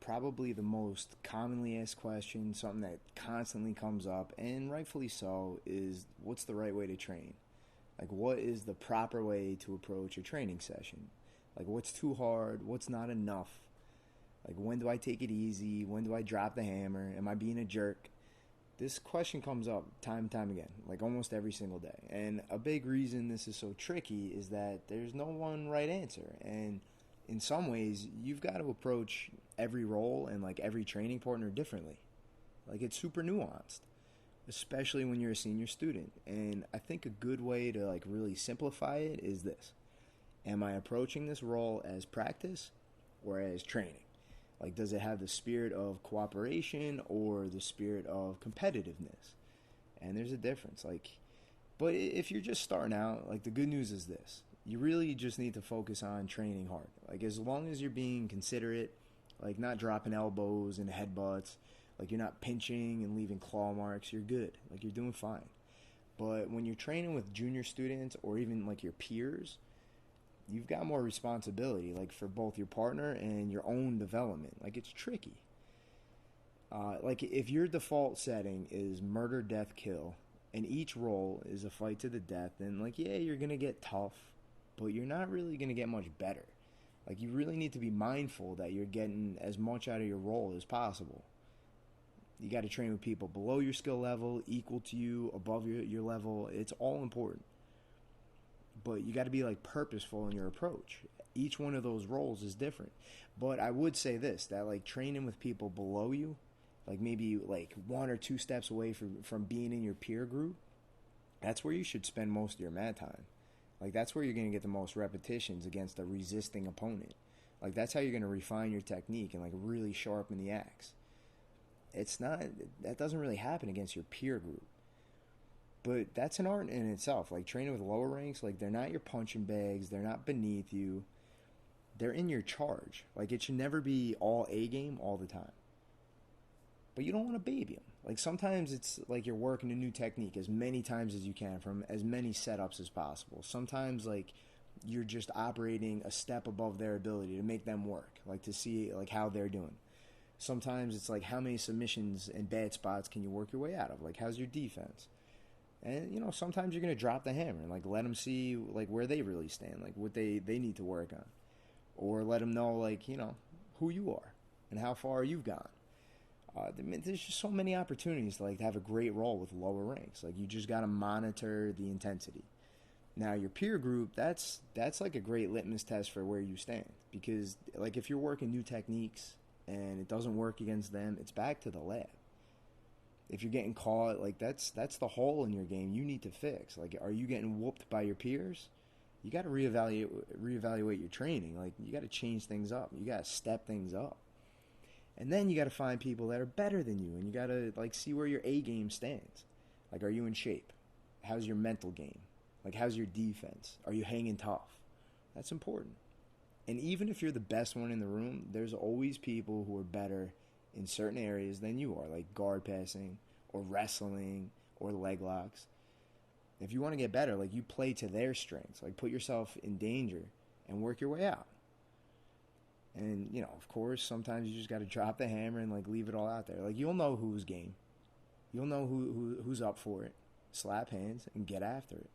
probably the most commonly asked question, something that constantly comes up, and rightfully so, is what's the right way to train? Like, what is the proper way to approach a training session? Like, what's too hard? What's not enough? Like, when do I take it easy? When do I drop the hammer? Am I being a jerk? This question comes up time and time again, like almost every single day. And a big reason this is so tricky is that there's no one right answer. And in some ways, you've got to approach every role and like every training partner differently. Like, it's super nuanced, especially when you're a senior student. And I think a good way to like really simplify it is this. Am I approaching this role as practice or as training? Like, does it have the spirit of cooperation or the spirit of competitiveness? And there's a difference. Like, but if you're just starting out, like, the good news is this. You really just need to focus on training hard. Like, as long as you're being considerate, like not dropping elbows and headbutts, like you're not pinching and leaving claw marks, you're good. Like, you're doing fine. But when you're training with junior students or even like your peers, you've got more responsibility, like for both your partner and your own development. Like, it's tricky. Like, if your default setting is murder, death, kill, and each role is a fight to the death, then like, yeah, you're gonna get tough, but you're not really gonna get much better. Like, you really need to be mindful that you're getting as much out of your role as possible. You got to train with people below your skill level, equal to you, above your level. It's all important. But you got to be like purposeful in your approach. Each one of those roles is different. But I would say this, that like training with people below you, like maybe like 1 or 2 steps away from being in your peer group, that's where you should spend most of your mat time. Like, that's where you're going to get the most repetitions against a resisting opponent. Like, that's how you're going to refine your technique and like really sharpen the axe. That doesn't really happen against your peer group. But that's an art in itself. Like, training with lower ranks, like, they're not your punching bags. They're not beneath you. They're in your charge. Like, it should never be all A game all the time. But you don't want to baby them. Like, sometimes it's like you're working a new technique as many times as you can from as many setups as possible. Sometimes, like, you're just operating a step above their ability to make them work. Like, to see, like, how they're doing. Sometimes it's like, how many submissions and bad spots can you work your way out of? Like, how's your defense? And, you know, sometimes you're going to drop the hammer and, like, let them see, like, where they really stand, like, what they need to work on. Or let them know, like, you know, who you are and how far you've gone. There's just so many opportunities to, like, to have a great role with lower ranks. Like, you just got to monitor the intensity. Now, your peer group, that's like a great litmus test for where you stand. Because, like, if you're working new techniques and it doesn't work against them, it's back to the lab. If you're getting caught, like, that's the hole in your game you need to fix. Like, are you getting whooped by your peers? You got to reevaluate your training. Like, you got to change things up. You got to step things up. And then you got to find people that are better than you, and you got to, like, see where your A game stands. Like, are you in shape? How's your mental game? Like, how's your defense? Are you hanging tough? That's important. And even if you're the best one in the room, there's always people who are better in certain areas than you are, like guard passing or wrestling or leg locks. If you want to get better, like, you play to their strengths. Like, put yourself in danger and work your way out. And, you know, of course, sometimes you just got to drop the hammer and, like, leave it all out there. Like, you'll know who's game. You'll know who's up for it. Slap hands and get after it.